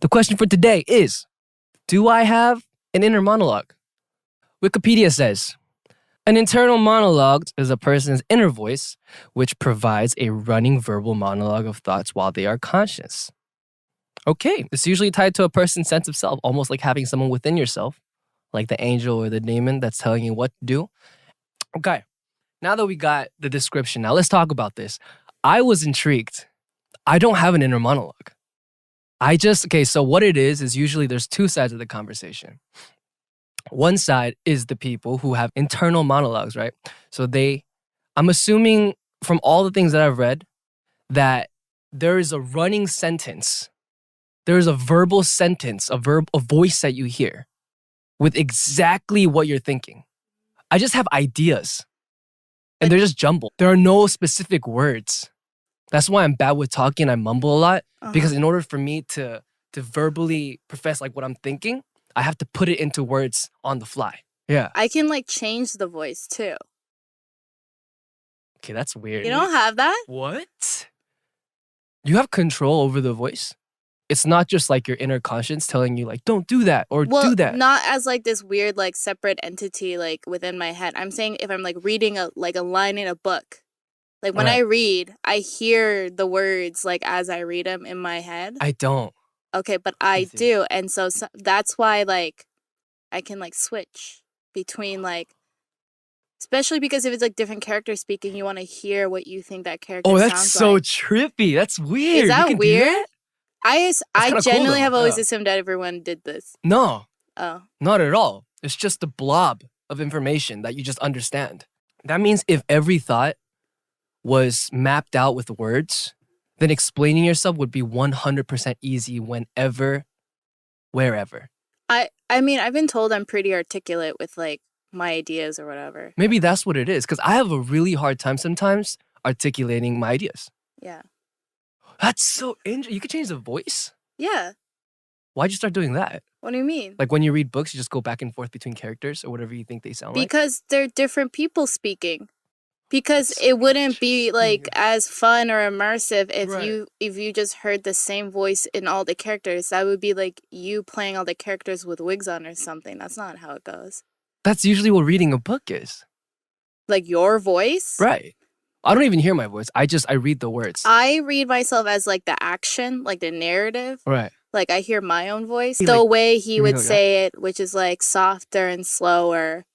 The question for today is, do I have an inner monologue? Wikipedia says, an internal monologue is a person's inner voice which provides a running verbal monologue of thoughts while they are conscious. Okay, it's usually tied to a person's sense of self, almost like having someone within yourself, like the angel or the demon that's telling you what to do. Okay, now that we got the description, now let's talk about this. I was intrigued. I don't have an inner monologue. So what it is usually there's two sides of the conversation. One side is the people who have internal monologues, right? So I'm assuming from all the things that I've read that there is a running sentence. There is a verbal sentence, a voice that you hear with exactly what you're thinking. I just have ideas and they're just jumbled. There are no specific words. That's why I'm bad with talking. I mumble a lot because in order for me to verbally profess like what I'm thinking, I have to put it into words on the fly. Yeah. I can like change the voice too. Okay, that's weird. You don't have that? What? You have control over the voice? It's not just like your inner conscience telling you like, don't do that or do that. Not as like this weird like separate entity like within my head. I'm saying if I'm like reading a line in a book. Like when I read, I hear the words like as I read them in my head. I don't. Okay, but I do. And so that's why like I can like switch between like, especially because if it's like different characters speaking, you want to hear what you think that character sounds like. Oh, that's so trippy. That's weird. Is that weird? I genuinely have always Yeah. assumed that everyone did this. No, Oh. not at all. It's just a blob of information that you just understand. That means if every thought was mapped out with words, then explaining yourself would be 100% easy whenever, wherever. I mean, I've been told I'm pretty articulate with like my ideas or whatever. Maybe that's what it is, because I have a really hard time sometimes articulating my ideas. Yeah. That's so interesting. You could change the voice? Yeah. Why'd you start doing that? What do you mean? Like when you read books, you just go back and forth between characters or whatever you think they sound like? Because they're different people speaking. Because it wouldn't be like as fun or immersive if you just heard the same voice in all the characters. That would be like you playing all the characters with wigs on or something. That's not how it goes. That's usually what reading a book is. Like your voice? Right. I don't even hear my voice. I read the words. I read myself as like the action, like the narrative. Right. Like I hear my own voice. The way he would say it, which is like softer and slower.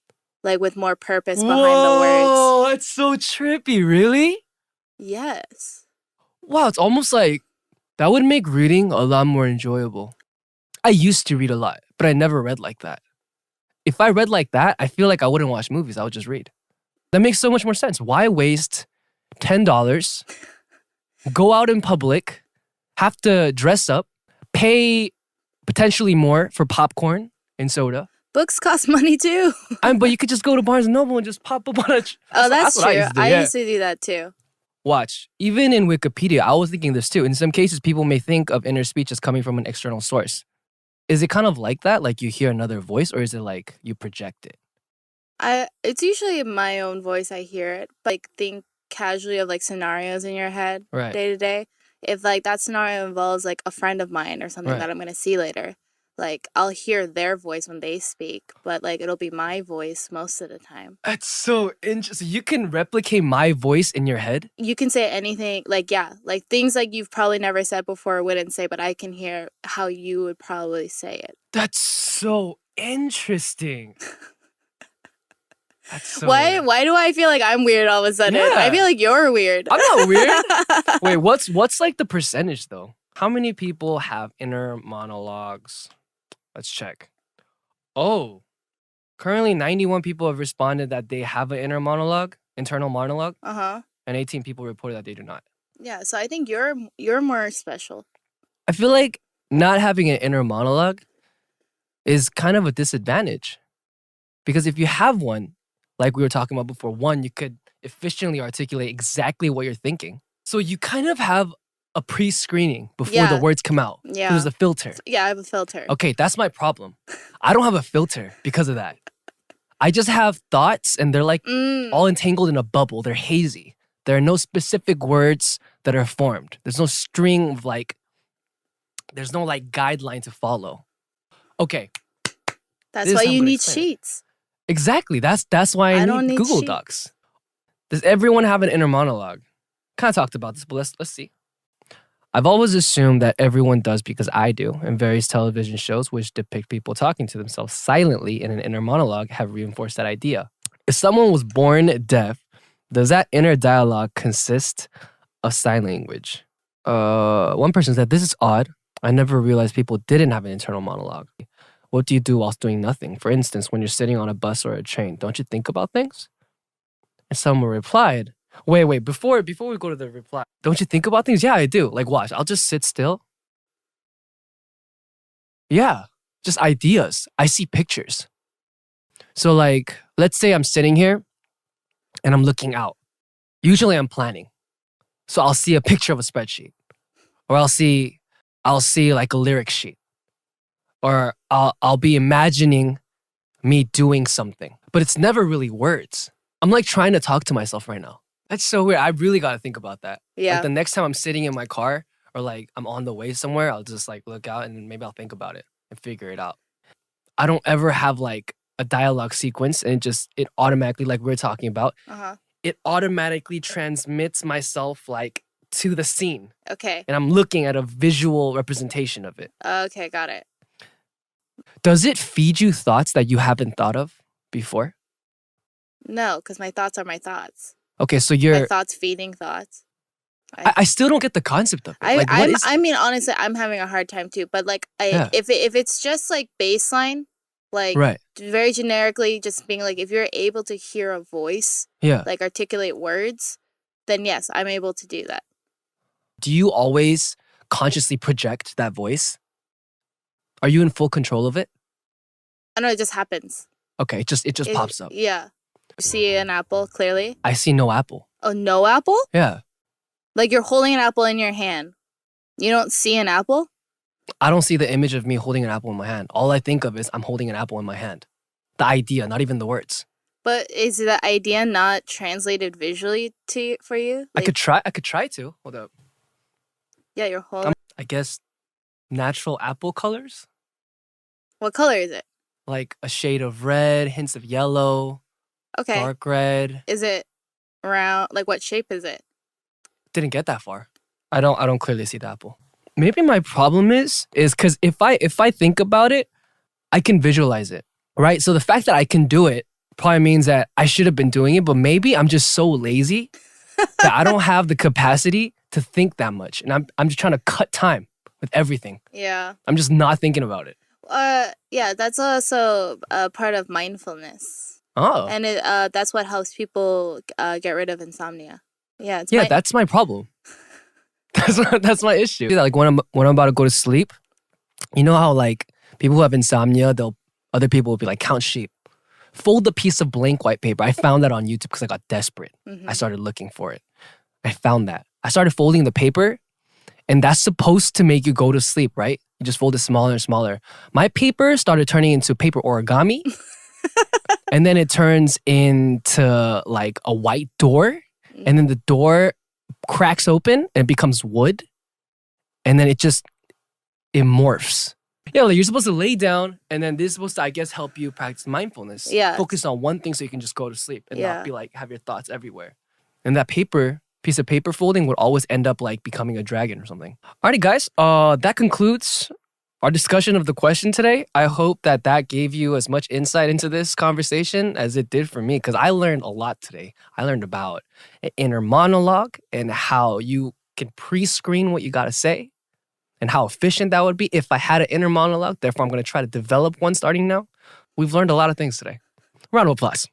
Like with more purpose behind the words. Oh, that's so trippy. Really? Yes. Wow, it's almost like that would make reading a lot more enjoyable. I used to read a lot, but I never read like that. If I read like that, I feel like I wouldn't watch movies. I would just read. That makes so much more sense. Why waste $10, go out in public, have to dress up, pay potentially more for popcorn and soda? Books cost money too. But you could just go to Barnes & Noble and just pop up on a... That's true. I used to do that too. Watch. Even in Wikipedia, I was thinking this too. In some cases, people may think of inner speech as coming from an external source. Is it kind of like that? Like you hear another voice, or is it like you project it? It's usually my own voice. I hear it. Like think casually of like scenarios in your head day to day. If like that scenario involves like a friend of mine or something that I'm going to see later, like I'll hear their voice when they speak, but like it'll be my voice most of the time. That's so interesting. You can replicate my voice in your head? You can say anything, like like things like you've probably never said before or wouldn't say, but I can hear how you would probably say it. That's so interesting. That's so why weird. Why do I feel like I'm weird all of a sudden? Yeah. I feel like you're weird. I'm not weird. Wait, what's like the percentage though? How many people have inner monologues? Let's check. Oh, currently 91 people have responded that they have an internal monologue. Uh-huh. And 18 people reported that they do not. Yeah, so I think you're more special. I feel like not having an inner monologue is kind of a disadvantage. Because if you have one, like we were talking about before, one, you could efficiently articulate exactly what you're thinking. So you kind of have a pre-screening before the words come out. Yeah. There's a filter. Yeah, I have a filter. Okay, that's my problem. I don't have a filter because of that. I just have thoughts and they're like all entangled in a bubble. They're hazy. There are no specific words that are formed. There's no string of like There's no like guideline to follow. Okay. That's why you need sheets. Exactly. That's why I need Google sheets. Docs. Does everyone have an inner monologue? Kind of talked about this, but let's see. I've always assumed that everyone does because I do, and various television shows which depict people talking to themselves silently in an inner monologue have reinforced that idea. If someone was born deaf, does that inner dialogue consist of sign language? One person said, this is odd. I never realized people didn't have an internal monologue. What do you do whilst doing nothing? For instance, when you're sitting on a bus or a train, don't you think about things? And someone replied, wait, before we go to the reply, don't you think about things? Yeah, I do. Like, watch, I'll just sit still. Yeah, just ideas. I see pictures. So like, let's say I'm sitting here and I'm looking out. Usually I'm planning. So I'll see a picture of a spreadsheet, or I'll see like a lyric sheet, or I'll be imagining me doing something, but it's never really words. I'm like trying to talk to myself right now. That's so weird. I really got to think about that. Yeah. Like the next time I'm sitting in my car or like I'm on the way somewhere, I'll just like look out and maybe I'll think about it and figure it out. I don't ever have like a dialogue sequence and it automatically, like we're talking about, it automatically transmits myself like to the scene. Okay. And I'm looking at a visual representation of it. Okay, got it. Does it feed you thoughts that you haven't thought of before? No, because my thoughts are my thoughts. Okay, so my thoughts feeding thoughts. I still don't get the concept of it. I mean, honestly, I'm having a hard time too. But like, if it's just like baseline, like very generically, just being like, if you're able to hear a voice, like articulate words, then yes, I'm able to do that. Do you always consciously project that voice? Are you in full control of it? I know, it just happens. Okay, it just pops up. Yeah. You see an apple clearly? I see no apple. Oh, no apple? Yeah. Like you're holding an apple in your hand. You don't see an apple? I don't see the image of me holding an apple in my hand. All I think of is I'm holding an apple in my hand. The idea, not even the words. But is the idea not translated visually for you? Like, I could try to. Hold up. Yeah, you're holding. I guess natural apple colors. What color is it? Like a shade of red, hints of yellow. Okay. Dark red. Is it round? Like what shape is it? Didn't get that far. I don't clearly see the apple. Maybe my problem is because if I think about it, I can visualize it, right? So the fact that I can do it probably means that I should have been doing it, but maybe I'm just so lazy that I don't have the capacity to think that much, and I'm just trying to cut time with everything. Yeah. I'm just not thinking about it. Yeah, that's also a part of mindfulness. Oh. And that's what helps people get rid of insomnia. Yeah. That's my problem. That's my issue. Like when I'm about to go to sleep, you know how like people who have insomnia, other people will be like, count sheep. Fold a piece of blank white paper. I found that on YouTube because I got desperate. I started looking for it. I found that. I started folding the paper, and that's supposed to make you go to sleep, right? You just fold it smaller and smaller. My paper started turning into paper origami. And then it turns into like a white door. And then the door cracks open and it becomes wood. And then it morphs. Yeah, like you're supposed to lay down, and then this is supposed to, I guess, help you practice mindfulness. Yeah. Focus on one thing so you can just go to sleep and not be like, have your thoughts everywhere. And that piece of paper folding would always end up like becoming a dragon or something. Alrighty, guys. That concludes our discussion of the question today. I hope that gave you as much insight into this conversation as it did for me, because I learned a lot today. I learned about an inner monologue and how you can pre-screen what you got to say and how efficient that would be if I had an inner monologue. Therefore, I'm going to try to develop one starting now. We've learned a lot of things today. Round of applause.